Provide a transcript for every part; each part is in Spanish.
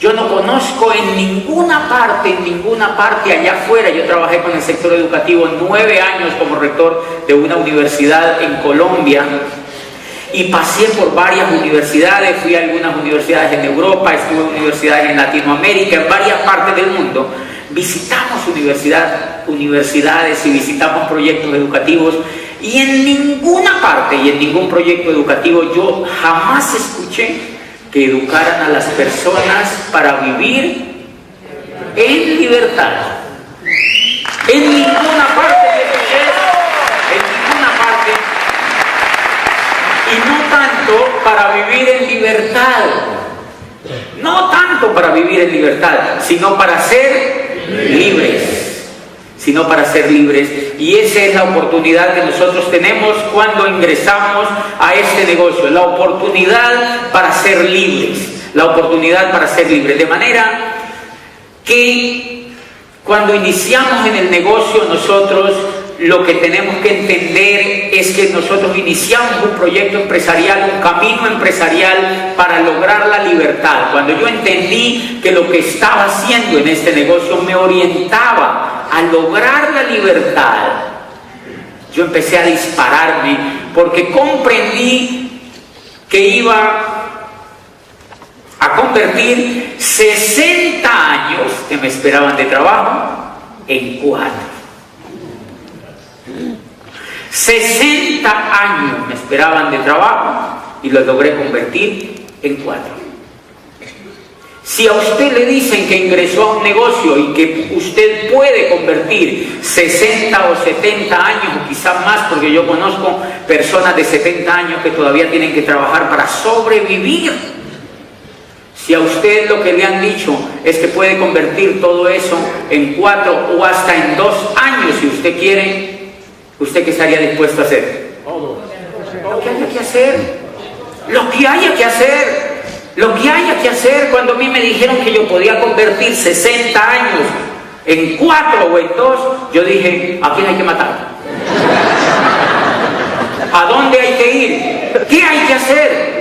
Yo no conozco en ninguna parte allá afuera. Yo trabajé con el sector educativo 9 años como rector de una universidad en Colombia y pasé por varias universidades, fui a algunas universidades en Europa, estuve en universidades en Latinoamérica, en varias partes del mundo. Visitamos universidades y visitamos proyectos educativos y en ninguna parte y en ningún proyecto educativo yo jamás escuché que educaran a las personas para vivir en libertad. En ninguna parte de en ninguna parte. Y no tanto para vivir en libertad. No tanto para vivir en libertad, sino para ser libres. Sino para ser libres. Y esa es la oportunidad que nosotros tenemos cuando ingresamos a este negocio, la oportunidad para ser libres, la oportunidad para ser libres. De manera que cuando iniciamos en el negocio nosotros lo que tenemos que entender es que nosotros iniciamos un proyecto empresarial, un camino empresarial para lograr la libertad. Cuando yo entendí que lo que estaba haciendo en este negocio me orientaba a lograr la libertad, yo empecé a dispararme porque comprendí que iba a convertir 60 años que me esperaban de trabajo en 4. 60 años me esperaban de trabajo y los logré convertir en 4. Si a usted le dicen que ingresó a un negocio y que usted puede convertir 60 o 70 años o quizás más, porque yo conozco personas de 70 años que todavía tienen que trabajar para sobrevivir. Si a usted lo que le han dicho es que puede convertir todo eso en 4 o hasta en 2 años si usted quiere, ¿usted qué estaría dispuesto a hacer? Lo que haya que hacer. Lo que haya que hacer. Lo que haya que hacer. Cuando a mí me dijeron que yo podía convertir 60 años en 4 o en 2, yo dije, ¿a quién hay que matar? ¿A dónde hay que ir? ¿Qué hay que hacer?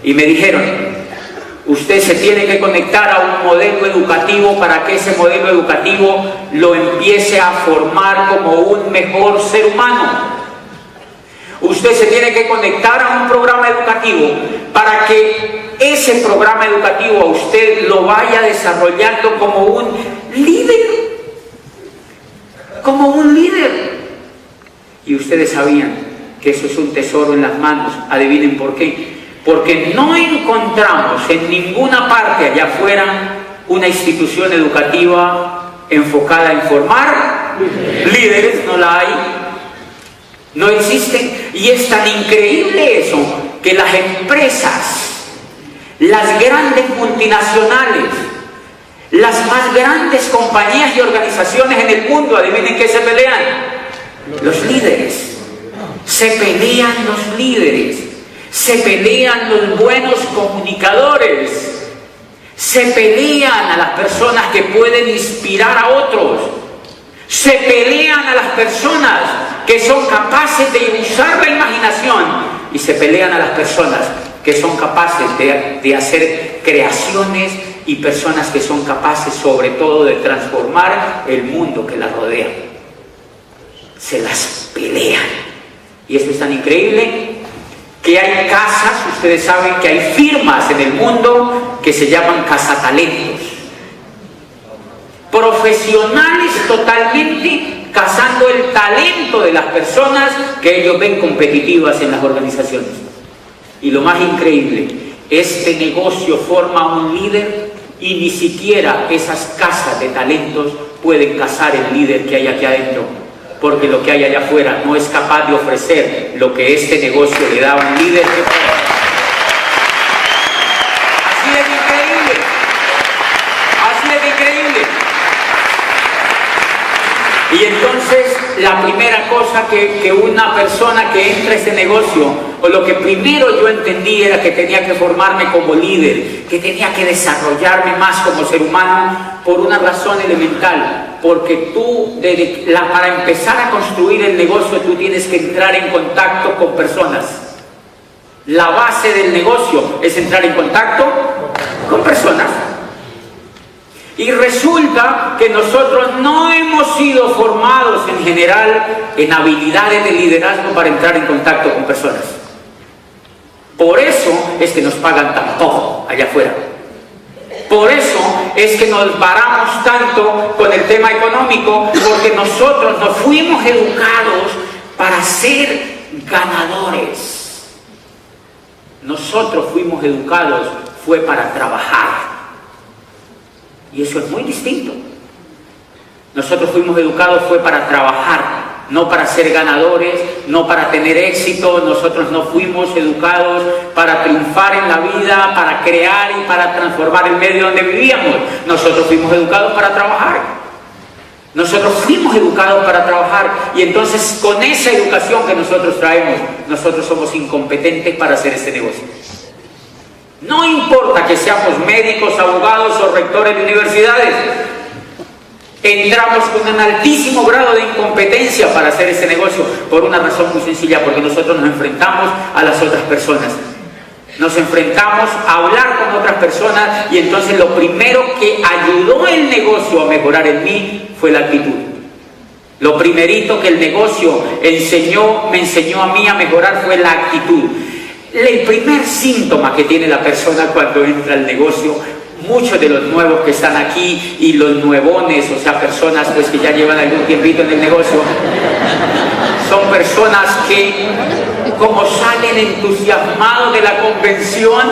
Y me dijeron, usted se tiene que conectar a un modelo educativo para que ese modelo educativo lo empiece a formar como un mejor ser humano. Usted se tiene que conectar a un programa educativo para que ese programa educativo a usted lo vaya desarrollando como un líder. Como un líder. Y ustedes sabían que eso es un tesoro en las manos. Adivinen por qué. Porque no encontramos en ninguna parte allá afuera una institución educativa enfocada en formar líderes, no la hay, no existen. Y es tan increíble eso que las empresas, las grandes multinacionales, las más grandes compañías y organizaciones en el mundo, adivinen qué se pelean, los líderes. Se pelean los líderes. Se pelean los buenos comunicadores, se pelean a las personas que pueden inspirar a otros, se pelean a las personas que son capaces de usar la imaginación y se pelean a las personas que son capaces de hacer creaciones y personas que son capaces sobre todo de transformar el mundo que las rodea. Se las pelean. Y esto es tan increíble que hay casas, ustedes saben que hay firmas en el mundo que se llaman cazatalentos. Profesionales totalmente cazando el talento de las personas que ellos ven competitivas en las organizaciones. Y lo más increíble, este negocio forma un líder y ni siquiera esas casas de talentos pueden cazar el líder que hay aquí adentro. Porque lo que hay allá afuera no es capaz de ofrecer lo que este negocio le da a un líder que pueda. Así es increíble. Así es increíble. Y entonces la primera cosa que una persona que entra a este negocio, o lo que primero yo entendí era que tenía que formarme como líder, que tenía que desarrollarme más como ser humano por una razón elemental. Porque tú, para empezar a construir el negocio, tú tienes que entrar en contacto con personas. La base del negocio es entrar en contacto con personas. Y resulta que nosotros no hemos sido formados en general en habilidades de liderazgo para entrar en contacto con personas. Por eso es que nos pagan tan poco allá afuera. Por eso es que nos varamos tanto con el tema económico, porque nosotros nos fuimos educados para ser ganadores. Nosotros fuimos educados fue para trabajar. Y eso es muy distinto. Nosotros fuimos educados fue para trabajar, no para ser ganadores, no para tener éxito. Nosotros no fuimos educados para triunfar en la vida, para crear y para transformar el medio donde vivíamos. Nosotros fuimos educados para trabajar. Nosotros fuimos educados para trabajar. Y entonces con esa educación que nosotros traemos, nosotros somos incompetentes para hacer ese negocio. No importa que seamos médicos, abogados o rectores de universidades, entramos con un altísimo grado de incompetencia para hacer ese negocio, por una razón muy sencilla, porque nosotros nos enfrentamos a las otras personas. Nos enfrentamos a hablar con otras personas, y entonces lo primero que ayudó el negocio a mejorar en mí fue la actitud. Lo primerito que el negocio me enseñó a mí a mejorar fue la actitud. El primer síntoma que tiene la persona cuando entra al negocio, muchos de los nuevos que están aquí y los nuevones, o sea, personas pues que ya llevan algún tiempito en el negocio, son personas que, como salen entusiasmados de la convención,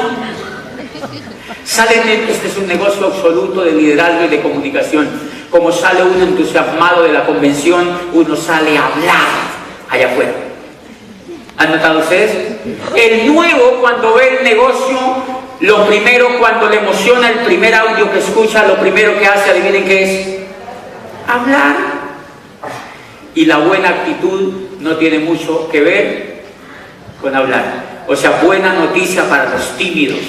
este es un negocio absoluto de liderazgo y de comunicación. Como sale uno entusiasmado de la convención, uno sale a hablar allá afuera. ¿Han notado ustedes? El nuevo, cuando ve el negocio, lo primero, cuando le emociona el primer audio que escucha, lo primero que hace, adivinen qué es: hablar. Y la buena actitud no tiene mucho que ver con hablar. O sea, buena noticia para los tímidos,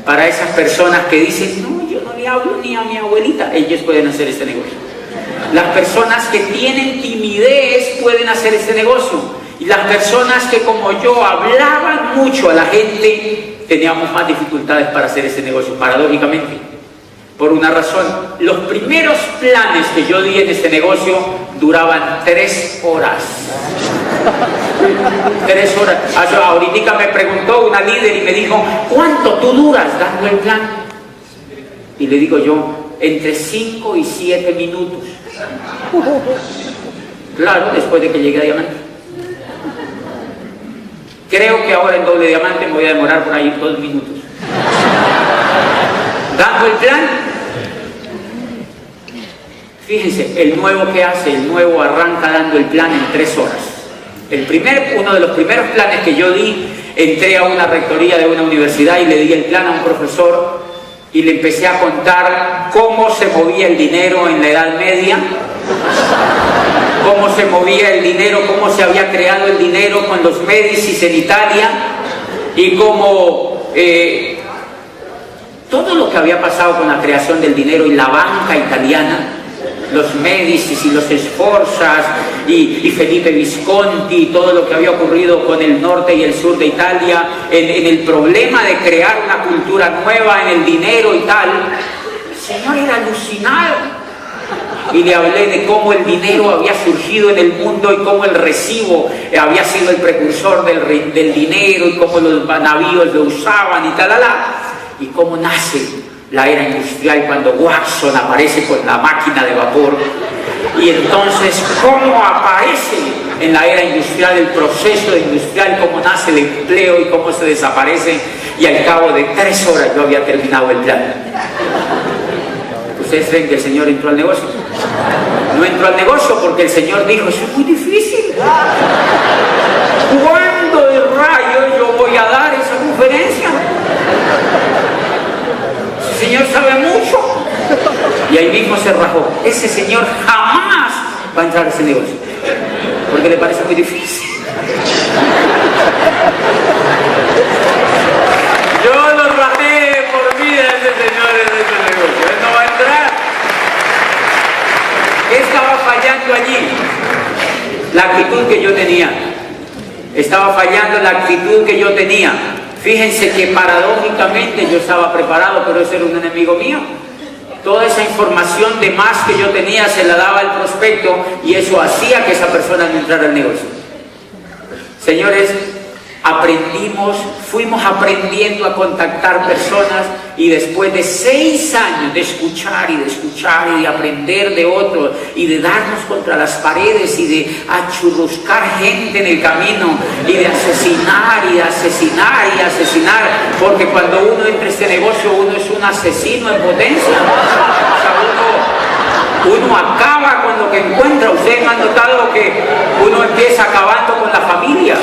para esas personas que dicen: no, yo no le hablo ni a mi abuelita. Ellos pueden hacer este negocio. Las personas que tienen timidez pueden hacer este negocio. Y las personas que, como yo, hablaban mucho a la gente, teníamos más dificultades para hacer ese negocio, paradójicamente. Por una razón: los primeros planes que yo di en este negocio duraban 3 horas. 3 horas. Ahorita me preguntó una líder y me dijo: ¿cuánto tú duras dando el plan? Y le digo yo: entre 5 y 7 minutos. Claro, después de que llegué a Diamante. Creo que ahora en doble diamante me voy a demorar por ahí 2 minutos. Dando el plan. Fíjense, el nuevo que hace, el nuevo arranca dando el plan en 3 horas. Uno de los primeros planes que yo di, entré a una rectoría de una universidad y le di el plan a un profesor y le empecé a contar cómo se movía el dinero en la Edad Media, cómo se movía el dinero, cómo se había creado el dinero con los Médicis en Italia, y cómo todo lo que había pasado con la creación del dinero y la banca italiana, los Médicis y los Sforzas y Felipe Visconti, y todo lo que había ocurrido con el norte y el sur de Italia en el problema de crear una cultura nueva en el dinero y tal. El señor era alucinado. Y le hablé de cómo el dinero había surgido en el mundo y cómo el recibo había sido el precursor del dinero, y cómo los navíos lo usaban y y cómo nace la era industrial cuando Watson aparece con la máquina de vapor, y entonces cómo aparece en la era industrial el proceso industrial, cómo nace el empleo y cómo se desaparece, y al cabo de 3 horas yo había terminado el plan. ¿Ustedes creen que el Señor entró al negocio? No entró al negocio porque el Señor dijo: eso es muy difícil. ¿Cuándo de rayos yo voy a dar esa conferencia? Ese Señor sabe mucho. Y ahí mismo se rajó. Ese Señor jamás va a entrar a ese negocio, porque le parece muy difícil. Yo lo rajé por vida a ese Señor en ese negocio. Él no va a entrar. ¿Qué estaba fallando allí? La actitud que yo tenía. Estaba fallando la actitud que yo tenía. Fíjense que paradójicamente yo estaba preparado, pero ese era un enemigo mío. toda esa información de más que yo tenía se la daba al prospecto y eso hacía que esa persona no entrara al negocio. Señores, fuimos aprendiendo a contactar personas y después de 6 años de escuchar y de aprender de otros y de darnos contra las paredes y de achurruscar gente en el camino y de asesinar, porque cuando uno entra a este negocio uno es un asesino en potencia. O sea, uno acaba con lo que encuentra. Ustedes han notado que uno empieza acabando con la familia.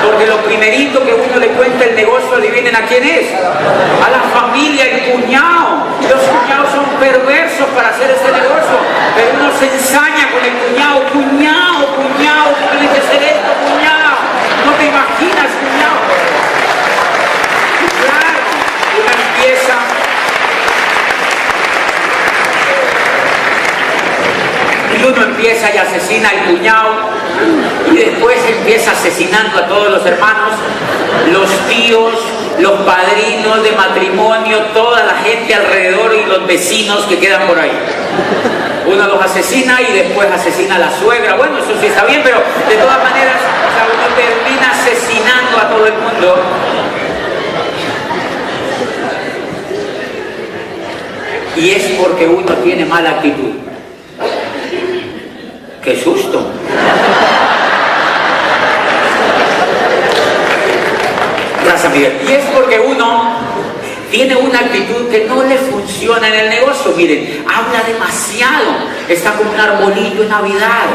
Porque lo primerito que uno le cuenta el negocio, adivinen a quién es. A la familia, el cuñado. Los cuñados son perversos para hacer este negocio. Pero uno se ensaña con el cuñado. Cuñado, tienes que hacer esto, cuñado. No te imaginas, cuñado. Claro, uno empieza. Y uno empieza y asesina al cuñado. Y después empieza asesinando a todos los hermanos, los tíos, los padrinos de matrimonio, toda la gente alrededor y los vecinos que quedan por ahí. Uno los asesina y después asesina a la suegra. Bueno, eso sí está bien, pero de todas maneras, o sea, uno termina asesinando a todo el mundo. Y es porque uno tiene mala actitud. ¡Qué susto! Gracias, Miguel. Y es porque uno tiene una actitud que no le funciona en el negocio. Miren, habla demasiado. Está como un arbolillo en Navidad,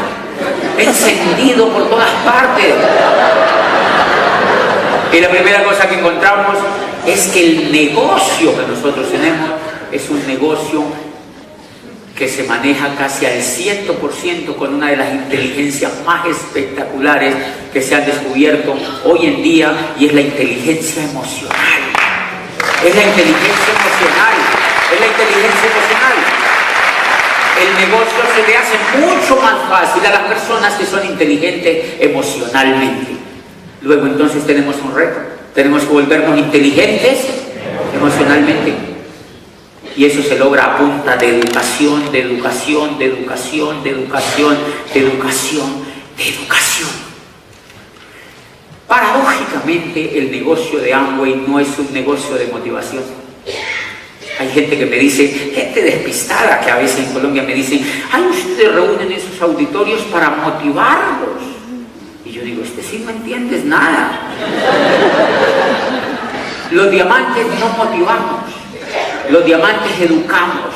encendido por todas partes. Y la primera cosa que encontramos es que el negocio que nosotros tenemos es un negocio que se maneja casi al 100% con una de las inteligencias más espectaculares que se han descubierto hoy en día, y es la inteligencia emocional. Es la inteligencia emocional. El negocio se le hace mucho más fácil a las personas que son inteligentes emocionalmente. Luego entonces tenemos un reto. Tenemos que volvernos inteligentes emocionalmente. Y eso se logra a punta de educación. Paradójicamente, el negocio de Amway no es un negocio de motivación. Hay gente que me dice, gente despistada que a veces en Colombia me dicen, ay, ustedes reúnen esos auditorios para motivarlos. Y yo digo, sí no entiendes nada. Los diamantes no motivamos. Los diamantes educamos,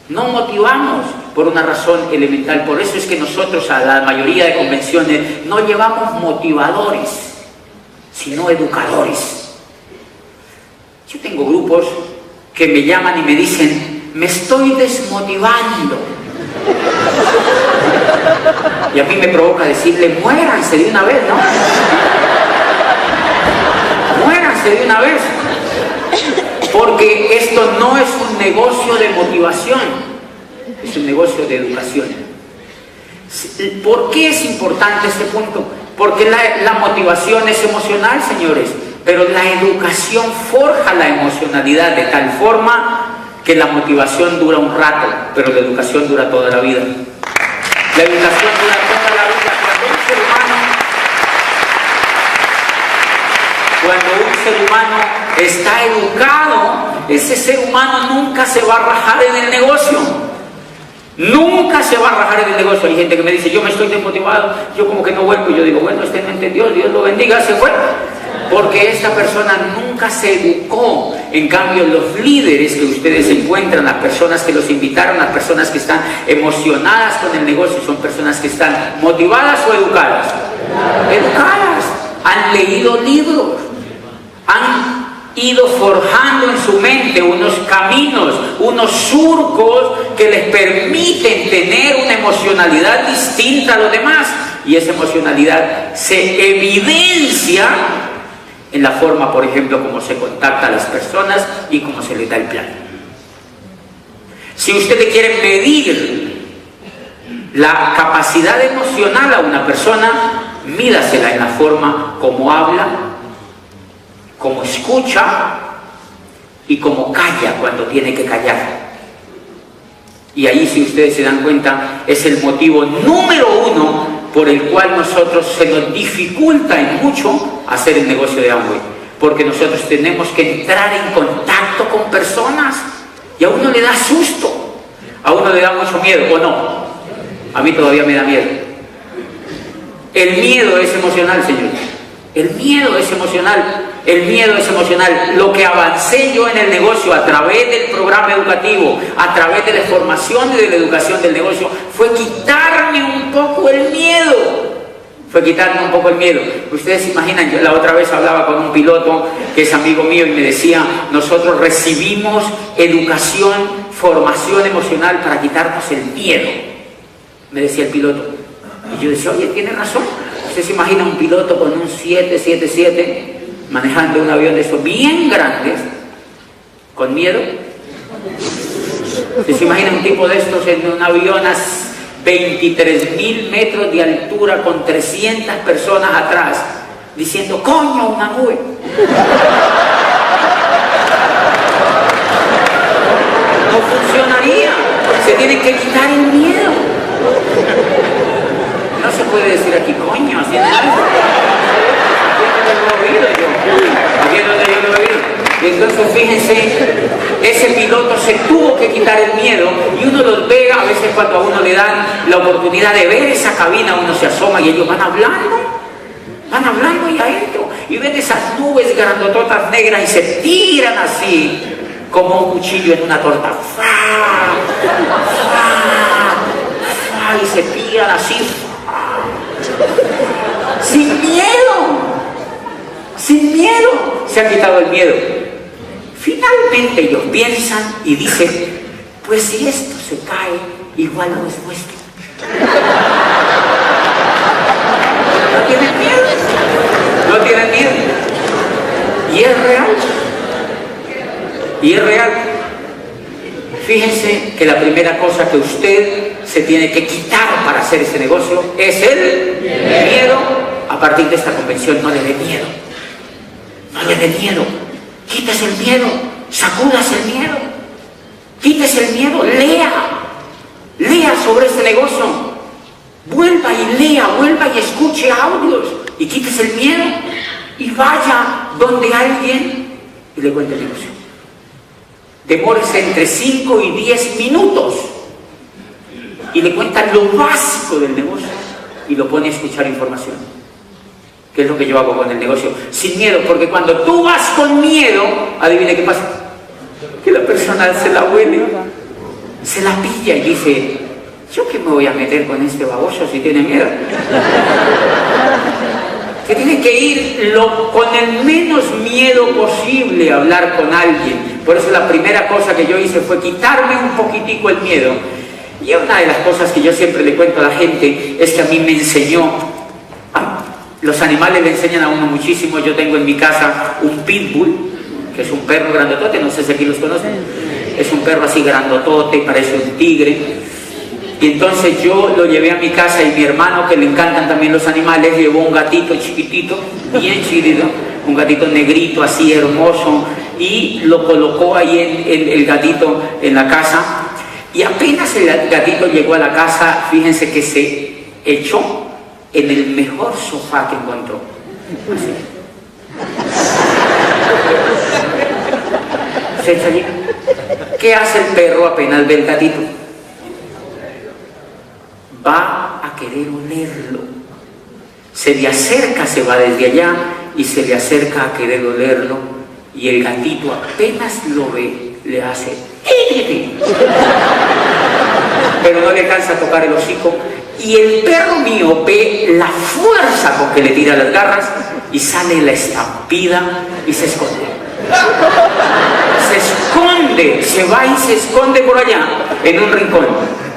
no motivamos, por una razón elemental. Por eso es que nosotros a la mayoría de convenciones no llevamos motivadores, sino educadores. Yo tengo grupos que me llaman y me dicen, me estoy desmotivando. Y a mí me provoca decirle, muéranse de una vez, ¿no? Muéranse de una vez. Porque esto no es un negocio de motivación, es un negocio de educación. ¿Por qué es importante este punto? Porque la motivación es emocional, señores, pero la educación forja la emocionalidad de tal forma que la motivación dura un rato, pero la educación dura toda la vida. La educación dura toda la vida. Cuando un ser humano está educado, ese ser humano nunca se va a rajar en el negocio. Nunca se va a rajar en el negocio. Hay gente que me dice, yo me estoy desmotivado, yo como que no vuelvo. Y yo digo, bueno, usted no entendió, Dios lo bendiga, se fue. Porque esta persona nunca se educó. En cambio, los líderes que ustedes encuentran, las personas que los invitaron, las personas que están emocionadas con el negocio, son personas que están motivadas o educadas. Educadas. Han leído libros. Han ido forjando en su mente unos caminos, unos surcos que les permiten tener una emocionalidad distinta a los demás. Y esa emocionalidad se evidencia en la forma, por ejemplo, como se contacta a las personas y cómo se les da el plan. Si usted le quiere medir la capacidad emocional a una persona, mídasela en la forma como habla, como escucha y como calla cuando tiene que callar. Y ahí, si ustedes se dan cuenta, es el motivo número uno por el cual nosotros se nos dificulta en mucho hacer el negocio de Amway. Porque nosotros tenemos que entrar en contacto con personas y a uno le da susto, a uno le da mucho miedo, ¿o no? A mí todavía me da miedo. El miedo es emocional, señores. El miedo es emocional. El miedo es emocional. Lo que avancé yo en el negocio a través del programa educativo, a través de la formación y de la educación del negocio, fue quitarme un poco el miedo. Fue quitarme un poco el miedo. Ustedes se imaginan, yo la otra vez hablaba con un piloto que es amigo mío y me decía, nosotros recibimos educación, formación emocional para quitarnos el miedo. Me decía el piloto. Y yo decía, oye, tiene razón. Usted se imagina un piloto con un 777 manejando un avión de esos bien grandes, con miedo. ¿Usted se imagina un tipo de estos en un avión a 23.000 metros de altura con 300 personas atrás, diciendo, coño, una nube? No funcionaría. Se tiene que quitar el miedo. No se puede decir aquí, coño, así no. Aquí es donde yo lo he oído. Y entonces fíjense, ese piloto se tuvo que quitar el miedo y uno los ve, a veces cuando a uno le dan la oportunidad de ver esa cabina, uno se asoma y ellos van hablando y adentro, y ven esas nubes grandototas negras y se tiran así, como un cuchillo en una torta. Y se tiran así, sin miedo. Sin miedo, se han quitado el miedo. Finalmente ellos piensan y dicen, pues si esto se cae, igual no es nuestro. No tienen miedo, no tienen miedo. Y es real. Y es real. Fíjense que la primera cosa que usted se tiene que quitar para hacer ese negocio es el miedo. A partir de esta convención, no le dé miedo. No le dé miedo. Quítese el miedo. Sacúdase el miedo. Quítese el miedo. Lea. Lea sobre este negocio. Vuelva y lea. Vuelva y escuche audios. Y quítese el miedo. Y vaya donde alguien y le cuente el negocio. Demórese entre 5 y 10 minutos. Y le cuenta lo básico del negocio. Y lo pone a escuchar información. ¿Qué es lo que yo hago con el negocio? Sin miedo, porque cuando tú vas con miedo, adivine qué pasa. Que la persona se la huele, se la pilla y dice, ¿yo qué me voy a meter con este baboso si tiene miedo? Que tiene que ir con el menos miedo posible a hablar con alguien. Por eso la primera cosa que yo hice fue quitarme un poquitico el miedo. Y una de las cosas que yo siempre le cuento a la gente es que a mí me enseñó. Los animales le enseñan a uno muchísimo. Yo tengo en mi casa un pitbull, que es un perro grandotote, no sé si aquí los conocen. Es un perro así grandotote, parece un tigre. Y entonces yo lo llevé a mi casa y mi hermano, que le encantan también los animales, llevó un gatito chiquitito, bien chiquitito, un gatito negrito así hermoso, y lo colocó ahí en el gatito en la casa. Y apenas el gatito llegó a la casa, fíjense que se echó en el mejor sofá que encontró. Así. Se echa allí. ¿Qué hace el perro apenas ve el gatito? Va a querer olerlo. Se le acerca, se va desde allá y se le acerca a querer olerlo. Y el gatito apenas lo ve, le hace pero no le alcanza a tocar el hocico. Y el perro mío ve la fuerza con que le tira las garras y sale la estampida y se esconde. Se esconde, se va y se esconde por allá, en un rincón.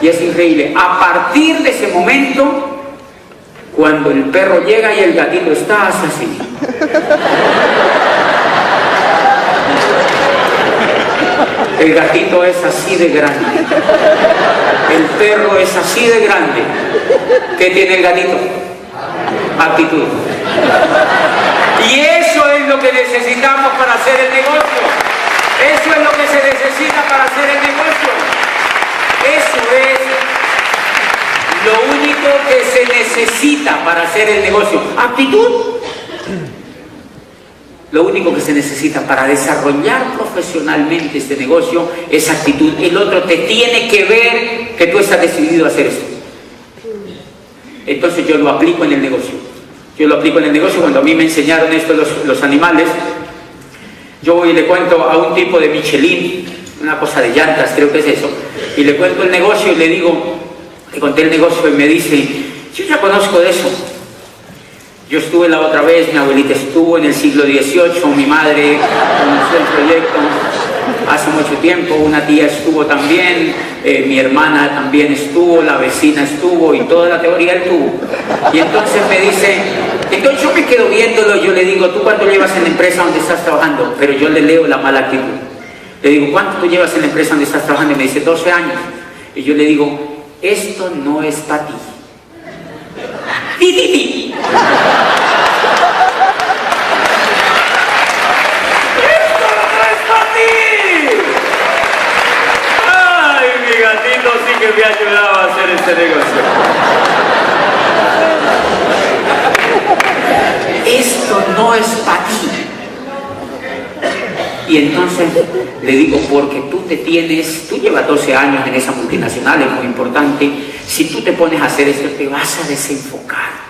Y es increíble. A partir de ese momento, cuando el perro llega y el gatito está así. El gatito es así de grande. El perro es así de grande. ¿Qué tiene el gatito? Actitud. Y eso es lo que necesitamos para hacer el negocio. Eso es lo que se necesita para hacer el negocio. Eso es lo único que se necesita para hacer el negocio. Actitud. Lo único que se necesita para desarrollar profesionalmente este negocio es actitud. El otro te tiene que ver que tú estás decidido a hacer esto. Entonces yo lo aplico en el negocio. Yo lo aplico en el negocio. Cuando a mí me enseñaron esto los animales, yo voy y le cuento a un tipo de Michelin, una cosa de llantas, creo que es eso, y le cuento el negocio y le digo, le conté el negocio y me dice, yo ya conozco de eso. Yo estuve la otra vez, mi abuelita estuvo en el siglo XVIII, mi madre conoció el proyecto hace mucho tiempo, una tía estuvo también, mi hermana también estuvo, la vecina estuvo y toda la teoría él tuvo. Y entonces me dice, entonces yo me quedo viéndolo, yo le digo, ¿tú cuánto llevas en la empresa donde estás trabajando? Pero yo le leo la mala actitud. Le digo, ¿cuánto tú llevas en la empresa donde estás trabajando? Y me dice, 12 años. Y yo le digo, esto no es para ti. ¡Ti, ti, ti! ¡Esto no es para ti! ¡Ay, mi gatito sí que me ha ayudado a hacer este negocio! Esto no es para ti. Y entonces le digo, porque tú llevas 12 años en esa multinacional, es muy importante, si tú te pones a hacer esto, te vas a desenfocar.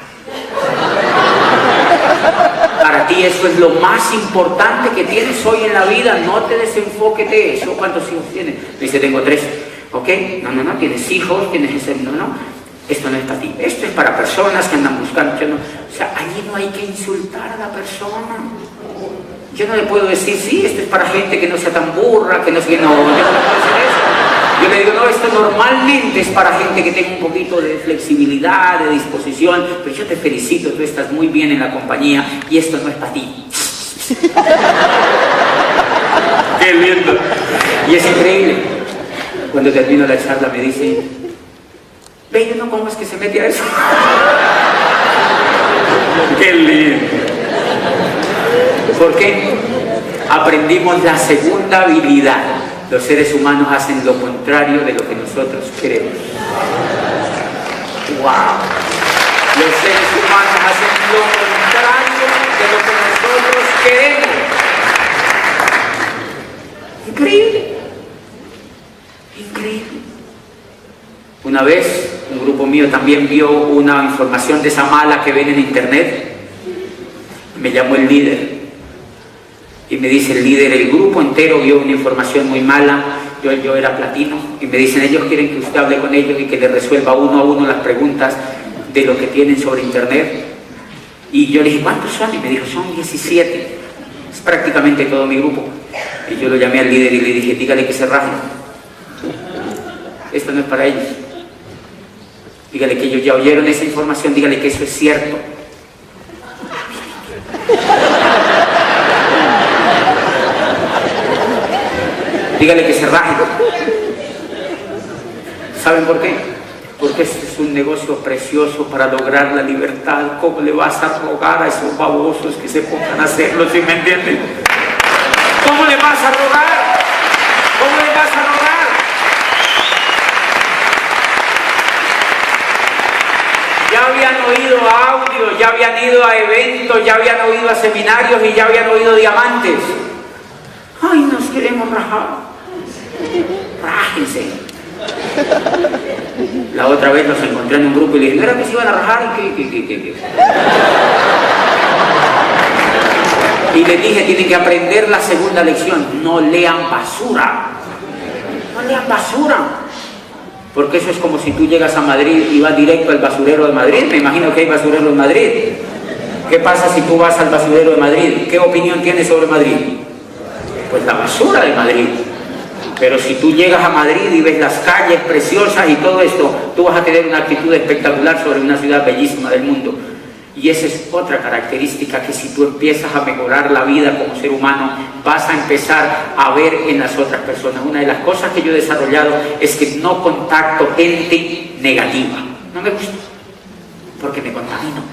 Para ti eso es lo más importante que tienes hoy en la vida, no te desenfoques de eso. ¿Cuántos hijos tienes? Me dice, tengo 3. ¿Ok? No, tienes hijos, tienes ese... No, esto no es para ti. Esto es para personas que andan buscando... O sea, allí no hay que insultar a la persona. Yo no le puedo decir, sí, esto es para gente que no sea tan burra, que no sea... No, yo no le puedo decir eso. Yo le digo, no, esto normalmente es para gente que tenga un poquito de flexibilidad, de disposición, pero yo te felicito, tú estás muy bien en la compañía y esto no es para ti. ¡Qué lindo! Y es increíble. Cuando termino la charla me dice, ve, yo no, ¿cómo es que se mete a eso? ¡Qué lindo! ¿Por qué? Aprendimos la segunda habilidad. Los seres humanos hacen lo contrario de lo que nosotros queremos. ¡Wow! Los seres humanos hacen lo contrario de lo que nosotros queremos. Increíble. Increíble. Una vez, un grupo mío también vio una información de esa mala que ven en internet. Me llamó el líder. Y me dice el líder, el grupo entero vio una información muy mala, yo era platino, y me dicen, ellos quieren que usted hable con ellos y que le resuelva uno a uno las preguntas de lo que tienen sobre internet. Y yo le dije, ¿cuántos son? Y me dijo, son 17, es prácticamente todo mi grupo. Y yo lo llamé al líder y le dije, dígale que se rajen, esto no es para ellos. Dígale que ellos ya oyeron esa información, dígale que eso es cierto. Dígale que se rajen. ¿Saben por qué? Porque este es un negocio precioso para lograr la libertad. ¿Cómo le vas a rogar a esos babosos que se pongan a hacerlo, si me entienden? ¿Cómo le vas a rogar? ¿Cómo le vas a rogar? Ya habían oído audio, ya habían ido a eventos, ya habían oído a seminarios y ya habían oído diamantes. Ay, nos queremos rajar. Rájense. La otra vez los encontré en un grupo y le dije, ¿no era que se iban a rajar? ¿Qué? Y les dije, tienen que aprender la segunda lección. No lean basura. No lean basura. Porque eso es como si tú llegas a Madrid y vas directo al basurero de Madrid. Me imagino que hay basurero en Madrid. ¿Qué pasa si tú vas al basurero de Madrid? ¿Qué opinión tienes sobre Madrid? Pues la basura de Madrid. Pero si tú llegas a Madrid y ves las calles preciosas y todo esto, tú vas a tener una actitud espectacular sobre una ciudad bellísima del mundo. Y esa es otra característica que si tú empiezas a mejorar la vida como ser humano, vas a empezar a ver en las otras personas. Una de las cosas que yo he desarrollado es que no contacto gente negativa. No me gusta, porque me contamino.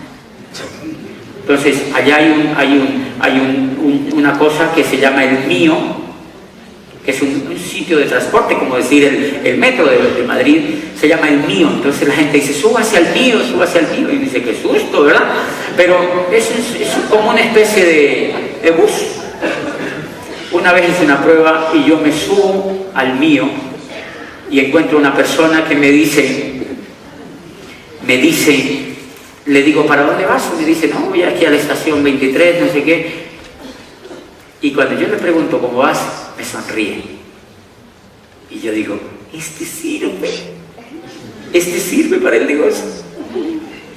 Entonces, allá hay una cosa que se llama el mío que es un sitio de transporte, como decir el metro de Madrid, se llama El Mío. Entonces la gente dice, súbase al mío, y dice, qué susto, ¿verdad? Pero es como una especie de bus. Una vez hice una prueba y yo me subo al Mío y encuentro una persona que me dice, le digo, ¿para dónde vas? Y me dice, no, voy aquí a la estación 23, no sé qué. Y cuando yo le pregunto cómo vas, me sonríe. Y yo digo, este sirve para el negocio.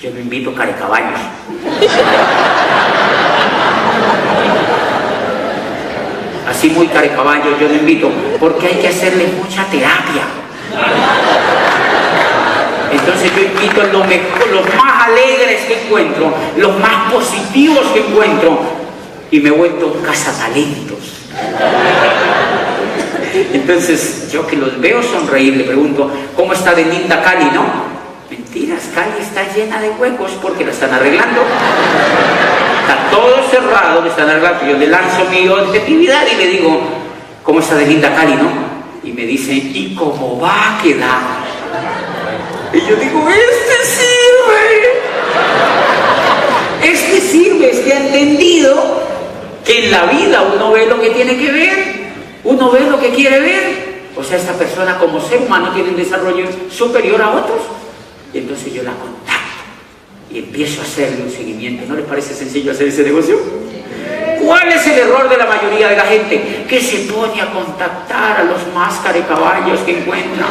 Yo lo invito a carecaballos. Así muy carecaballos, yo lo invito, porque hay que hacerle mucha terapia. Entonces yo invito los más alegres que encuentro, los más positivos que encuentro, y me he vuelto un cazatalentos. Entonces yo que los veo sonreír, le pregunto, ¿cómo está de linda Cali, no? Mentiras, Cali está llena de huecos porque la están arreglando. Está todo cerrado, le están arreglando. Yo le lanzo mi objetividad y le digo, ¿cómo está de linda Cali, no? Y me dice, ¿y cómo va a quedar? Y yo digo, este sirve, es que ha entendido que en la vida uno ve lo que tiene que ver, uno ve lo que quiere ver. O sea, esta persona como ser humano tiene un desarrollo superior a otros. Y entonces yo la contacto y empiezo a hacerle un seguimiento. ¿No les parece sencillo hacer ese negocio? ¿Cuál es el error de la mayoría de la gente? Que se pone a contactar a los más carecaballos que encuentran,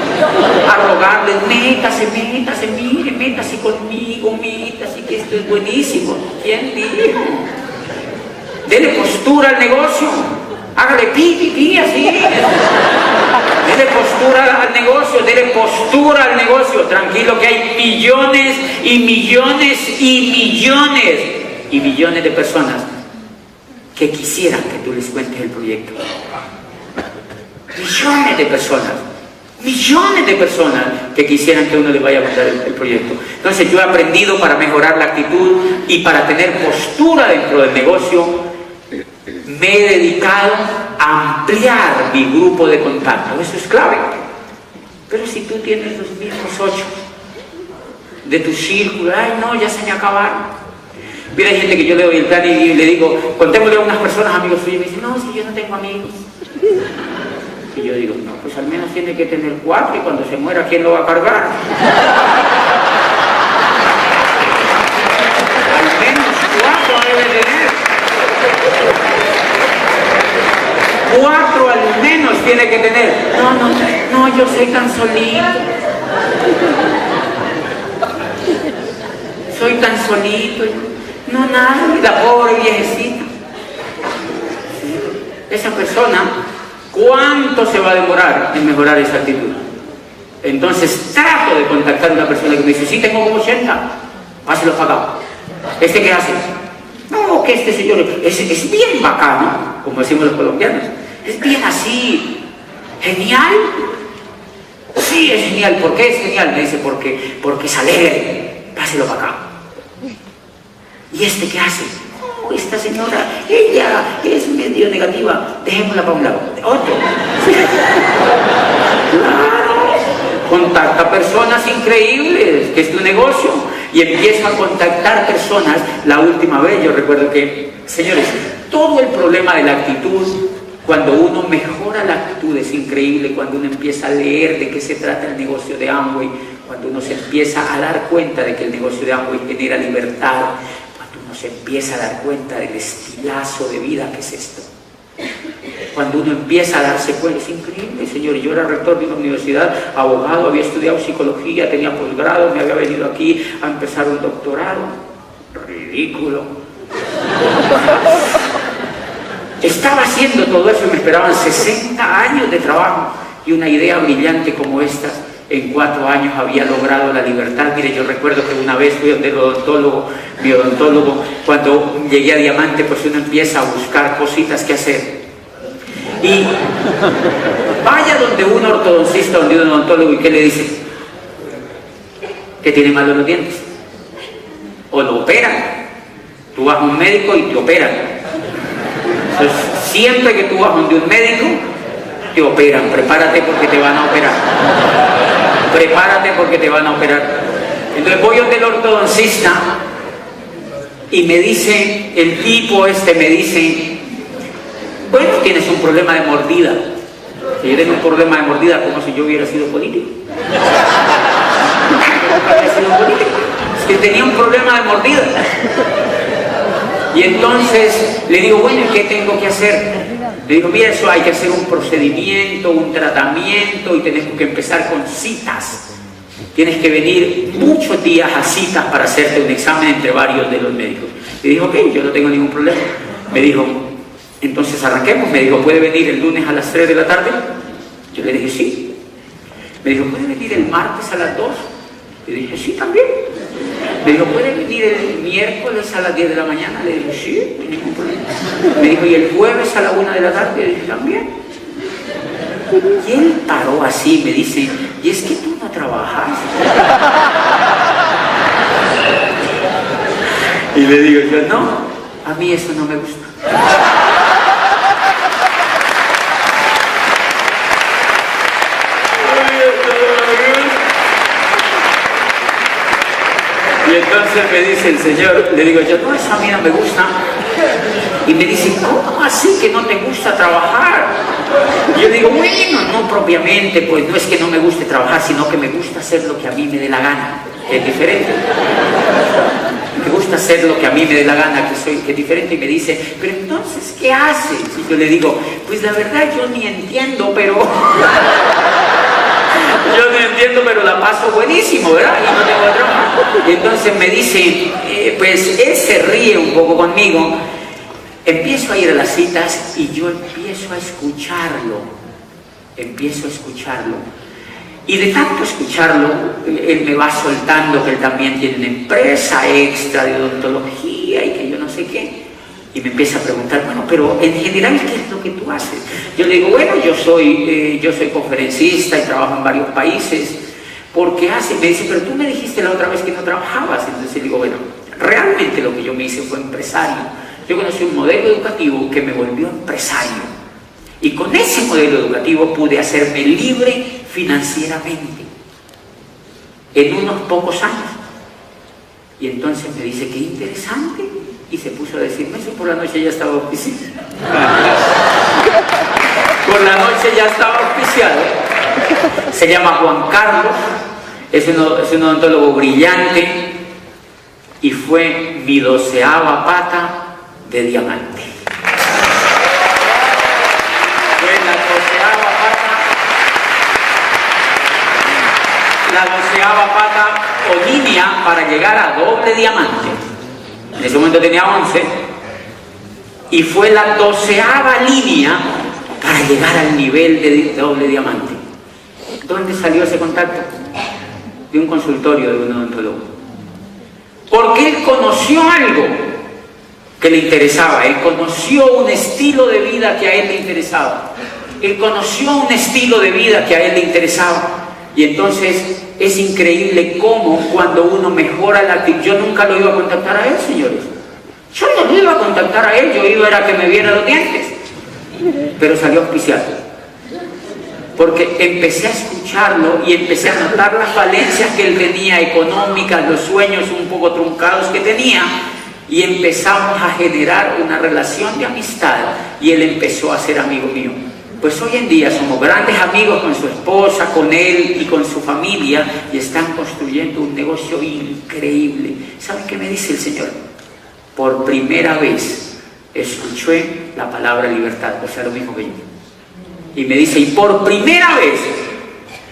a rogarles, métase, mire, métase conmigo, métase, que esto es buenísimo. ¿Quién dijo? Dele postura al negocio, hágale pi, así. Dele postura al negocio, tranquilo que hay millones y millones y millones y millones de personas que quisieran que tú les cuentes el proyecto. Millones de personas que quisieran que uno les vaya a contar el proyecto. Entonces yo he aprendido, para mejorar la actitud y para tener postura dentro del negocio, me he dedicado a ampliar mi grupo de contacto. Eso es clave. Pero si tú tienes los mismos 8 de tu círculo, ay no, ya se me acabaron. Mira, hay gente que yo le doy el plan y le digo, contémosle a unas personas, amigos suyos, y me dicen, no, si yo no tengo amigos. Y yo digo, no, pues al menos tiene que tener 4 y cuando se muera, ¿quién lo va a cargar? Al menos 4 debe tener. 4 al menos tiene que tener. No, yo soy tan solito. Soy tan solito. No, nada, la pobre viejecita. Esa persona, ¿cuánto se va a demorar en mejorar esa actitud? Entonces trato de contactar a una persona que me dice, sí, tengo como 80, páselo pagado. ¿Este qué hace? No, que este señor es bien bacano, como decimos los colombianos. Es bien así, genial. Sí, es genial. ¿Por qué es genial? Me dice, porque es alegre. Páselo para acá. ¿Y este qué hace? Oh, esta señora, ella es medio negativa. Dejémosla para un lado. Otro. Claro. Contacta personas increíbles, que es tu negocio. Y empieza a contactar personas. La última vez yo recuerdo que, señores, todo el problema de la actitud, cuando uno mejora la actitud, es increíble. Cuando uno empieza a leer de qué se trata el negocio de Amway, cuando uno se empieza a dar cuenta de que el negocio de Amway genera libertad, cuando uno se empieza a dar cuenta del estilazo de vida que es esto, cuando uno empieza a darse cuenta, es increíble, señor. Yo era rector de una universidad, abogado, había estudiado psicología, tenía posgrado, me había venido aquí a empezar un doctorado. Ridículo. Estaba haciendo todo eso y me esperaban 60 años de trabajo, y una idea brillante como esta en 4 años había logrado la libertad. Mire, yo recuerdo que una vez fui donde el odontólogo, mi odontólogo, cuando llegué a Diamante, pues uno empieza a buscar cositas que hacer. Y vaya donde un ortodoncista, donde un odontólogo, ¿y qué le dice? Que tiene malos los dientes. O lo operan. Tú vas a un médico y te operan. Entonces, siempre que tú vas donde un médico, te operan, prepárate porque te van a operar. Prepárate porque te van a operar. Entonces voy donde el ortodoncista y me dice, el tipo me dice, bueno, tienes un problema de mordida. Si yo tengo un problema de mordida, como si yo hubiera sido político. Es que tenía un problema de mordida. Y entonces le digo, bueno, ¿y qué tengo que hacer? Le digo, mira, eso hay que hacer un procedimiento, un tratamiento, y tenemos que empezar con citas. Tienes que venir muchos días a citas para hacerte un examen entre varios de los médicos. Le dijo, ok, yo no tengo ningún problema. Me dijo, entonces arranquemos. Me dijo, ¿puede venir el lunes a las 3 de la tarde? Yo le dije, sí. Me dijo, ¿puede venir el martes a las 2? Le dije, sí, también. Me dijo, ¿puede venir el miércoles a las 10 de la mañana? Le dije, sí, no hay ningún problema. Me dijo, ¿y el jueves a la 1 de la tarde? Le dije, también. Y él paró así, me dice, ¿y es que tú no trabajas? Y le digo yo, no, a mí eso no me gusta. Y entonces me dice el Señor, le digo yo, no, eso a mí no me gusta. Y me dice, ¿cómo así que no te gusta trabajar? Y yo digo, bueno, no propiamente, pues no es que no me guste trabajar, sino que me gusta hacer lo que a mí me dé la gana, que es diferente. Me gusta hacer lo que a mí me dé la gana, que es diferente. Y me dice, pero entonces, ¿qué haces? Y yo le digo, pues la verdad yo ni entiendo, pero... yo no entiendo, pero la paso buenísimo, ¿verdad? Y no tengo drama. Y entonces me dice, pues él se ríe un poco conmigo. Empiezo a ir a las citas y yo empiezo a escucharlo. Y de tanto escucharlo, él me va soltando que él también tiene una empresa extra de odontología y que yo no sé qué. Y me empieza a preguntar, bueno, pero en general, ¿qué es lo que tú haces? Yo le digo, bueno, yo soy conferencista y trabajo en varios países. ¿Por qué haces? Me dice, pero tú me dijiste la otra vez que no trabajabas. Entonces le digo, bueno, realmente lo que yo me hice fue empresario. Yo conocí un modelo educativo que me volvió empresario. Y con ese modelo educativo pude hacerme libre financieramente en unos pocos años. Y entonces me dice, qué interesante. Y se puso a decirme eso, por la noche ya estaba auspiciado. Por la noche ya estaba auspiciado. Se llama Juan Carlos, es un odontólogo brillante y fue mi 12ª pata de diamante. Fue la 12ª pata, la 12ª pata o línea para llegar a doble diamante. En ese momento tenía 11 y fue la 12ª línea para llegar al nivel de doble diamante. ¿Dónde salió ese contacto? De un consultorio de un odontólogo. Porque él conoció algo que le interesaba, él conoció un estilo de vida que a él le interesaba. Él conoció un estilo de vida que a él le interesaba. Y entonces es increíble cómo cuando uno mejora la actitud. Yo nunca lo iba a contactar a él, señores. Yo no lo iba a contactar a él, yo iba a que me viera los dientes. Pero salió auspiciado. Porque empecé a escucharlo y empecé a notar las falencias que él tenía económicas, los sueños un poco truncados que tenía, y empezamos a generar una relación de amistad y él empezó a ser amigo mío. Pues hoy en día somos grandes amigos con su esposa, con él y con su familia, y están construyendo un negocio increíble. ¿Saben qué me dice el Señor? Por primera vez escuché la palabra libertad, o sea, lo mismo que yo. Y me dice, y por primera vez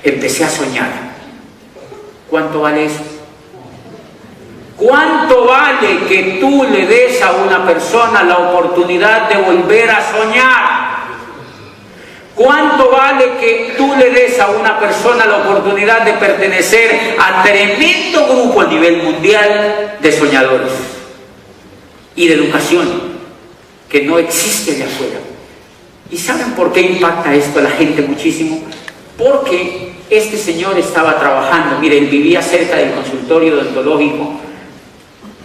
empecé a soñar. ¿Cuánto vale eso? ¿Cuánto vale que tú le des a una persona la oportunidad de volver a soñar? ¿Cuánto vale que tú le des a una persona la oportunidad de pertenecer a tremendo grupo a nivel mundial de soñadores y de educación que no existe allá afuera? ¿Y saben por qué impacta esto a la gente muchísimo? Porque este señor estaba trabajando, mire, él vivía cerca del consultorio odontológico,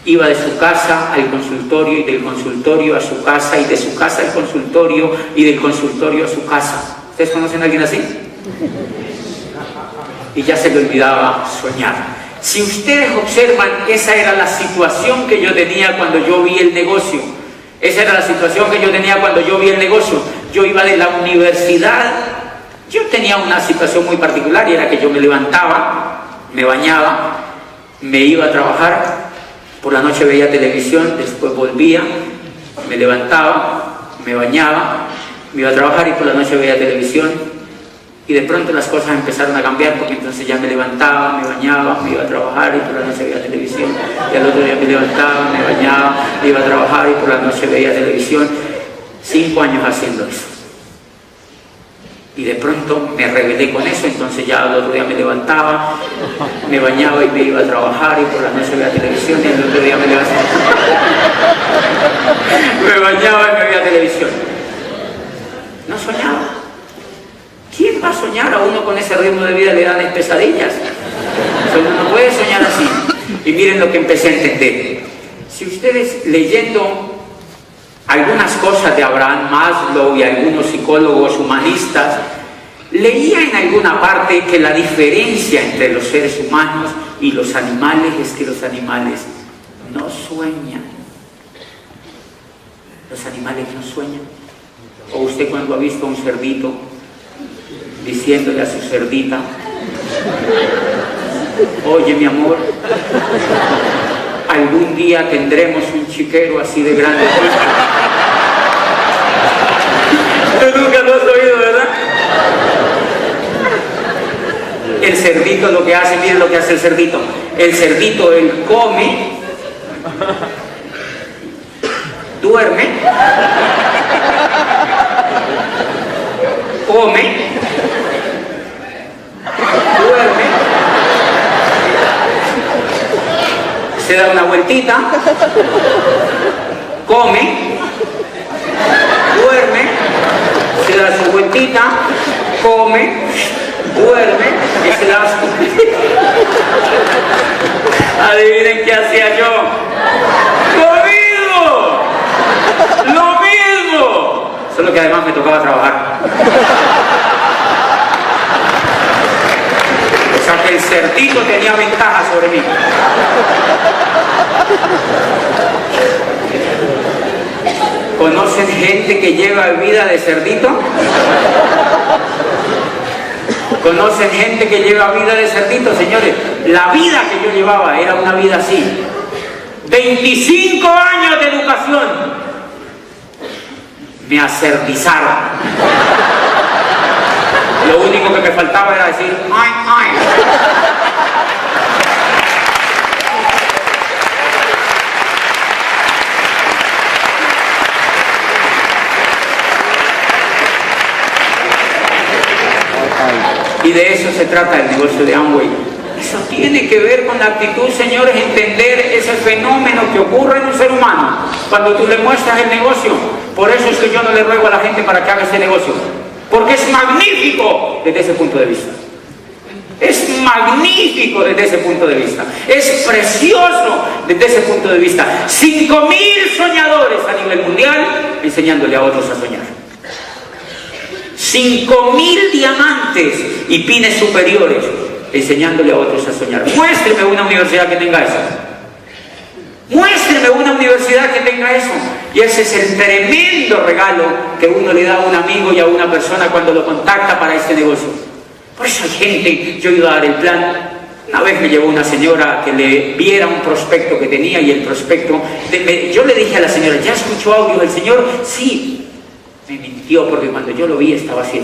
iba de su casa al consultorio y del consultorio a su casa y de su casa al consultorio y del consultorio a su casa. ¿Ustedes conocen a alguien así? Y ya se le olvidaba soñar. Si ustedes observan, esa era la situación que yo tenía cuando yo vi el negocio. Esa era la situación que yo tenía cuando yo vi el negocio. Yo iba de la universidad. Yo tenía una situación muy particular y era que yo me levantaba, me bañaba, me iba a trabajar, por la noche veía televisión, después volvía, me levantaba, me bañaba, me iba a trabajar y por la noche veía televisión. Y de pronto las cosas empezaron a cambiar porque entonces ya me levantaba, me bañaba, me iba a trabajar y por la noche veía televisión. Y al otro día me levantaba, me bañaba, me iba a trabajar y por la noche veía televisión. 5 años haciendo eso. Y de pronto me rebelé con eso, entonces ya al otro día me levantaba, me bañaba y me iba a trabajar y por la noche veía televisión y al otro día me levantaba. Me bañaba y me veía televisión. No soñaba. ¿Quién va a soñar? A uno con ese ritmo de vida le dan pesadillas. Uno no puede soñar así. Y miren lo que empecé a entender. Si ustedes leyendo algunas cosas de Abraham Maslow y algunos psicólogos humanistas, leía en alguna parte que la diferencia entre los seres humanos y los animales es que los animales no sueñan. Los animales no sueñan. O usted cuando ha visto a un cerdito diciéndole a su cerdita: oye mi amor, algún día tendremos un chiquero así de grande. Tú nunca lo has oído, ¿verdad? El cerdito lo que hace, miren lo que hace el cerdito. El cerdito, él come, duerme, come, duerme, se da una vueltita, come, duerme, se da su vueltita, come, duerme y se da su vueltita. Adivinen qué hacía yo. ¡Lo mismo! Solo que además me tocaba trabajar. O sea que el cerdito tenía ventaja sobre mí. ¿Conocen gente que lleva vida de cerdito? ¿Conocen gente que lleva vida de cerdito? Señores, la vida que yo llevaba era una vida así. 25 años de educación. Me acertizaron. Lo único que me faltaba era decir ¡ay, ay! Y de eso se trata el negocio de Amway. Eso tiene que ver con la actitud, señores, entender ese fenómeno que ocurre en un ser humano cuando tú le muestras el negocio. Por eso es que yo no le ruego a la gente para que haga ese negocio, porque es magnífico desde ese punto de vista. Es magnífico desde ese punto de vista. Es precioso desde ese punto de vista. 5.000 soñadores a nivel mundial enseñándole a otros a soñar. 5.000 diamantes y pines superiores enseñándole a otros a soñar. Muéstreme una universidad que tenga eso. Muéstreme una universidad que tenga eso. Y ese es el tremendo regalo que uno le da a un amigo y a una persona cuando lo contacta para este negocio. Por eso hay gente, yo iba a dar el plan. Una vez me llevó una señora que le viera un prospecto que tenía y el prospecto, yo le dije a la señora, ¿ya escuchó audio del señor? Sí. Me mintió porque cuando yo lo vi estaba así,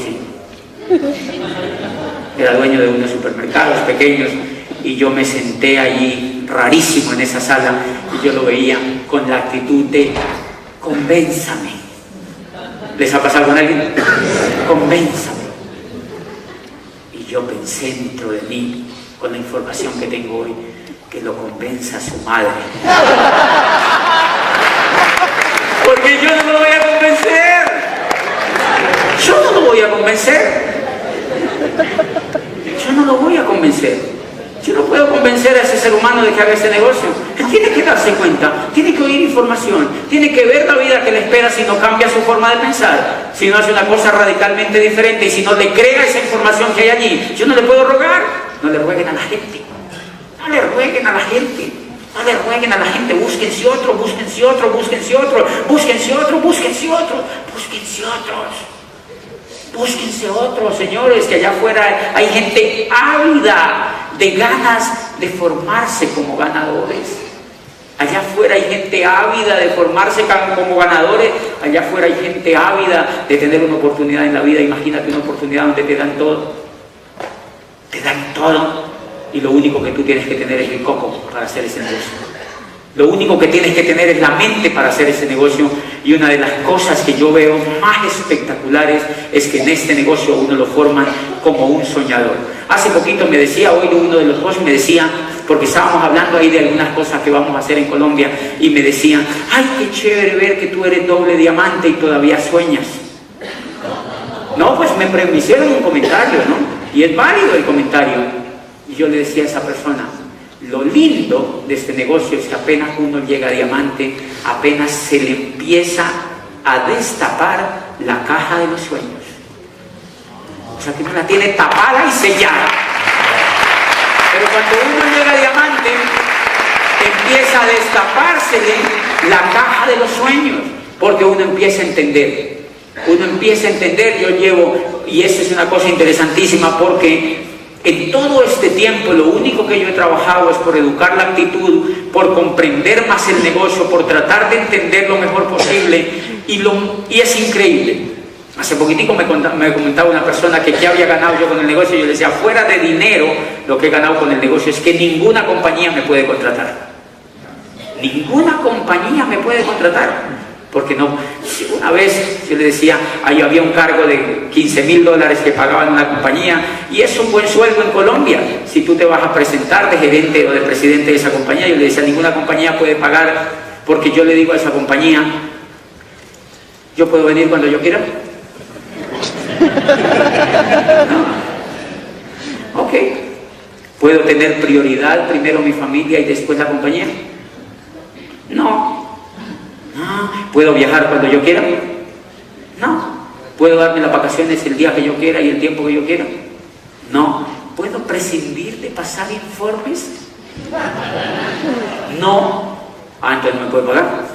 era dueño de unos supermercados pequeños y yo me senté allí rarísimo en esa sala y yo lo veía con la actitud de convénzame. ¿Les ha pasado con alguien? Convénzame. Y yo pensé dentro de mí, con la información que tengo hoy, que lo convenza a su madre. Porque yo no lo voy a convencer. Yo no lo voy a convencer. Yo no lo voy a convencer. Yo no puedo convencer a ese ser humano de que haga ese negocio. Usted tiene que darse cuenta, tiene que oír información, tiene que ver la vida que le espera si no cambia su forma de pensar, si no hace una cosa radicalmente diferente y si no le crea esa información que hay allí. Yo no le puedo rogar, no le rueguen a la gente, no le rueguen a la gente, no le rueguen a la gente, búsquense otro, búsquense otro, búsquense otro, búsquense otro, búsquense otro, búsquense otros. Búsquense otros, señores, que allá afuera hay gente ávida de ganas de formarse como ganadores. Allá afuera hay gente ávida de formarse como ganadores. Allá afuera hay gente ávida de tener una oportunidad en la vida. Imagínate una oportunidad donde te dan todo. Te dan todo. Y lo único que tú tienes que tener es el coco para hacer ese negocio. Lo único que tienes que tener es la mente para hacer ese negocio. Y una de las cosas que yo veo más espectaculares es que en este negocio uno lo forman como un soñador. Hace poquito me decía, hoy uno de los dos me decía, porque estábamos hablando ahí de algunas cosas que vamos a hacer en Colombia, y me decían, ay, qué chévere ver que tú eres doble diamante y todavía sueñas. No, pues me hicieron un comentario, ¿no? Y es válido el comentario. Y yo le decía a esa persona, lo lindo de este negocio es que apenas uno llega a diamante, apenas se le empieza a destapar la caja de los sueños. O sea que uno la tiene tapada y sellada. Pero cuando uno llega a diamante, empieza a destapársele la caja de los sueños, porque uno empieza a entender. Uno empieza a entender, yo llevo, y eso es una cosa interesantísima, porque en todo este tiempo lo único que yo he trabajado es por educar la actitud, por comprender más el negocio, por tratar de entender lo mejor posible, y es increíble. Hace poquitico me comentaba una persona que qué había ganado yo con el negocio, y yo le decía, fuera de dinero, lo que he ganado con el negocio es que ninguna compañía me puede contratar. Ninguna compañía me puede contratar. Porque no, si una vez yo le decía, ahí había un cargo de $15,000 que pagaban una compañía, y es un buen sueldo en Colombia. Si tú te vas a presentar de gerente o de presidente de esa compañía, yo le decía, ninguna compañía puede pagar, porque yo le digo a esa compañía, ¿yo puedo venir cuando yo quiera? No. Ok. ¿Puedo tener prioridad, primero mi familia y después la compañía? No. ¿Puedo viajar cuando yo quiera? No. ¿Puedo darme las vacaciones el día que yo quiera y el tiempo que yo quiera? No. ¿Puedo prescindir de pasar informes? No. Entonces no me puede pagar.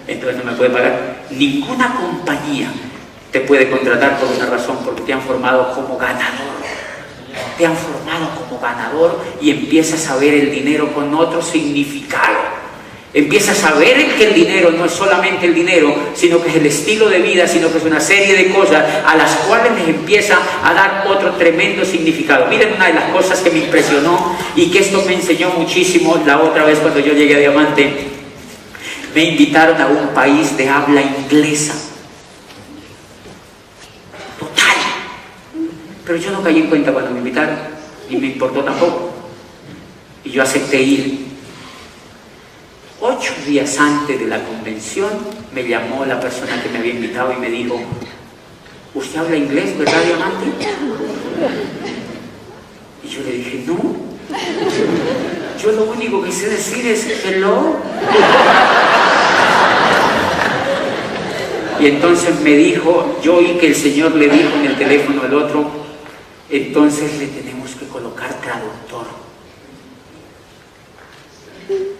Entonces no me puede pagar. Ninguna compañía te puede contratar por una razón, porque te han formado como ganador. Te han formado como ganador y empiezas a ver el dinero con otro significado. Empiezas a ver que el dinero no es solamente el dinero, sino que es el estilo de vida, sino que es una serie de cosas a las cuales les empieza a dar otro tremendo significado. Miren una de las cosas que me impresionó y que esto me enseñó muchísimo la otra vez cuando yo llegué a Diamante. Me invitaron a un país de habla inglesa. Total. Pero yo no caí en cuenta cuando me invitaron, ni me importó tampoco. Y yo acepté ir. 8 días antes de la convención me llamó la persona que me había invitado y me dijo, ¿usted habla inglés, verdad, Diamante? Y yo le dije, no, yo lo único que sé decir es hello. Y entonces me dijo, yo oí que el Señor le dijo en el teléfono al otro, entonces le tenemos que colocar traductor.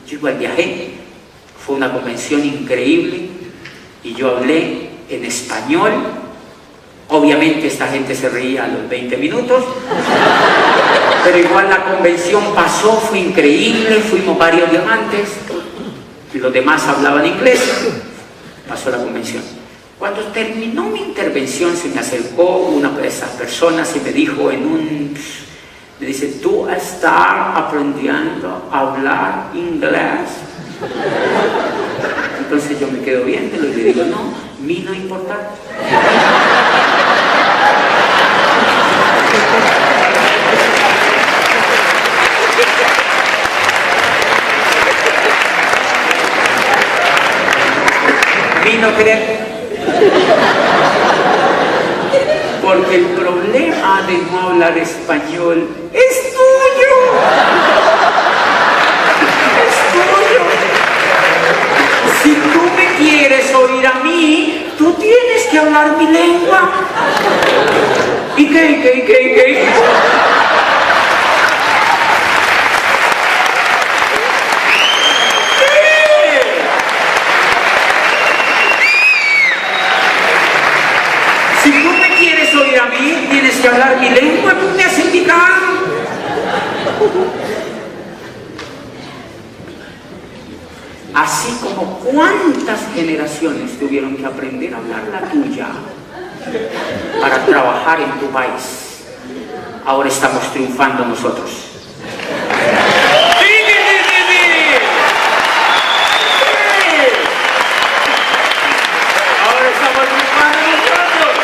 Yo igual viajé, fue una convención increíble y yo hablé en español. Obviamente esta gente se reía a los 20 minutos, pero igual la convención pasó, fue increíble, fuimos varios diamantes, y los demás hablaban inglés, pasó la convención. Cuando terminó mi intervención se me acercó una de esas personas y me dijo me dice, ¿tú estás aprendiendo a hablar inglés? Entonces yo me quedo viéndolo y le digo, no, mí no importa. Mí no creer. Porque el problema de no hablar español es tuyo. Es mí, tú tienes que hablar mi lengua. ¿Y qué? Si tú me quieres oír a mí, tienes que hablar mi lengua, tú me has indicado. Así como cuántas generaciones tuvieron que aprender a hablar la tuya para trabajar en tu país. Ahora estamos triunfando nosotros. ¡Sí! Ahora estamos triunfando nosotros.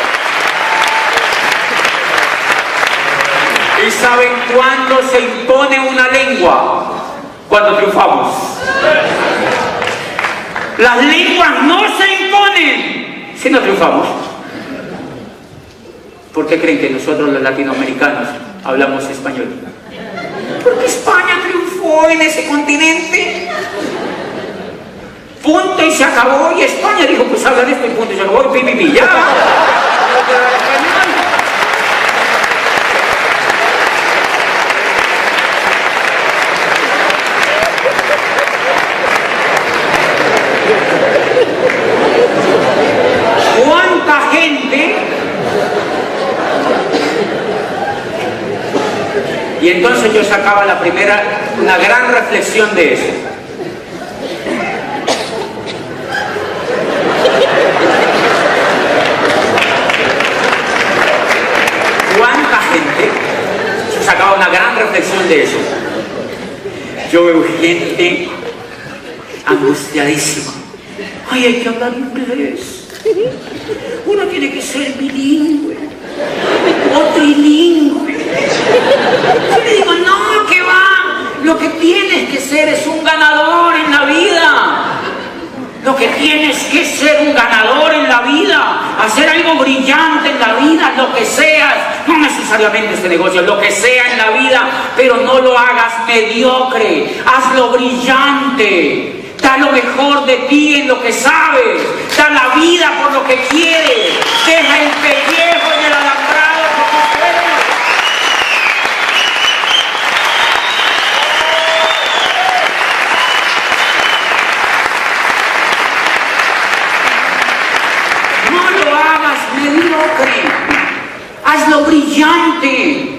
¿Y saben cuándo se impone una lengua? Cuando triunfamos. Las lenguas no se imponen si no triunfamos. ¿Por qué creen que nosotros los latinoamericanos hablamos español? Porque España triunfó en ese continente. Punto y se acabó. Y España dijo, pues hablan esto y punto y se acabó. Y pi, ya. ¿Cuánta gente? Y entonces yo sacaba una gran reflexión de eso. ¿Cuánta gente? Yo sacaba una gran reflexión de eso. Yo veo gente angustiadísima. Ay, hay que hablar inglés. Uno tiene que ser bilingüe o trilingüe. Yo le digo, no, que va. Lo que tienes que ser es un ganador en la vida. Lo que tienes que ser un ganador en la vida, hacer algo brillante en la vida, lo que seas, no necesariamente este negocio, lo que sea en la vida, pero no lo hagas mediocre, hazlo brillante. Da lo mejor de ti en lo que sabes. Da la vida por lo que quieres. Deja el pellejo en el alambrado como puedes. No lo hagas mediocre. Hazlo brillante.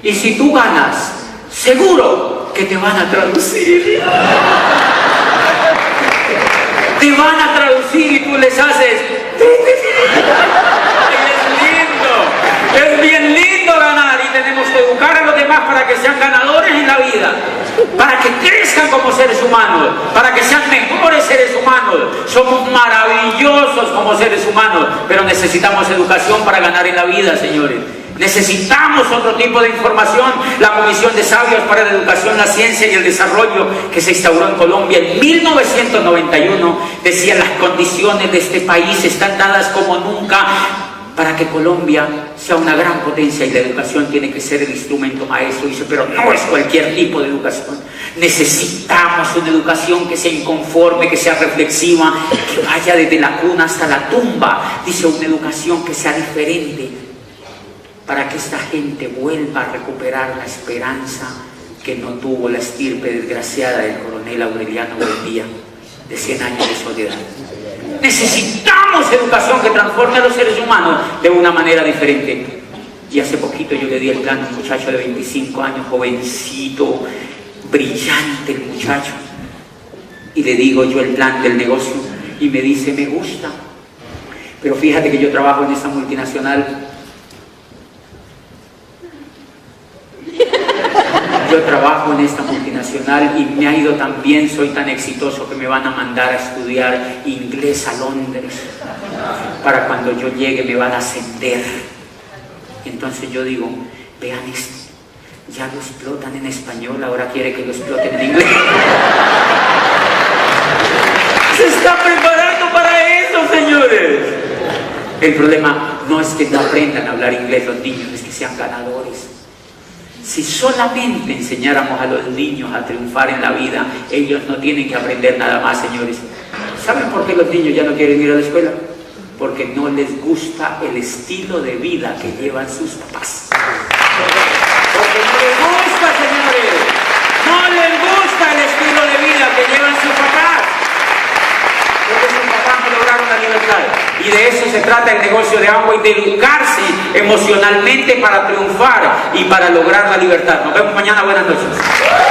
Y si tú ganas, seguro que te van a traducir. Te van a traducir y tú les haces. Es bien lindo ganar y tenemos que educar a los demás para que sean ganadores en la vida, para que crezcan como seres humanos, para que sean mejores seres humanos. Somos maravillosos como seres humanos, pero necesitamos educación para ganar en la vida, señores. Necesitamos otro tipo de información. La Comisión de Sabios para la Educación, la Ciencia y el Desarrollo, que se instauró en Colombia en 1991, decía: las condiciones de este país están dadas como nunca para que Colombia sea una gran potencia, y la educación tiene que ser el instrumento maestro. Dice, pero no es cualquier tipo de educación. Necesitamos una educación que sea inconforme, que sea reflexiva, que vaya desde la cuna hasta la tumba. Dice, una educación que sea diferente, para que esta gente vuelva a recuperar la esperanza que no tuvo la estirpe desgraciada del coronel Aureliano Buendía, de 100 años de soledad. Necesitamos educación que transforme a los seres humanos de una manera diferente. Y hace poquito yo le di el plan a un muchacho de 25 años, jovencito, brillante el muchacho, y le digo yo el plan del negocio, y me dice, me gusta, pero fíjate que yo trabajo en esta multinacional. Yo trabajo en esta multinacional y me ha ido tan bien, soy tan exitoso que me van a mandar a estudiar inglés a Londres. Para cuando yo llegue me van a ascender. Entonces yo digo, vean esto, ya lo explotan en español, ahora quiere que lo exploten en inglés. Se está preparando para eso, señores. El problema no es que no aprendan a hablar inglés los niños, es que sean ganadores. Si solamente enseñáramos a los niños a triunfar en la vida, ellos no tienen que aprender nada más, señores. ¿Saben por qué los niños ya no quieren ir a la escuela? Porque no les gusta el estilo de vida que llevan sus papás. Porque no les gusta, señores. No les gusta el estilo de vida que llevan sus papás. Porque sus papás no lograron la libertad. Y de eso se trata el negocio de Amway, de educarse emocionalmente para triunfar y para lograr la libertad. Nos vemos mañana. Buenas noches.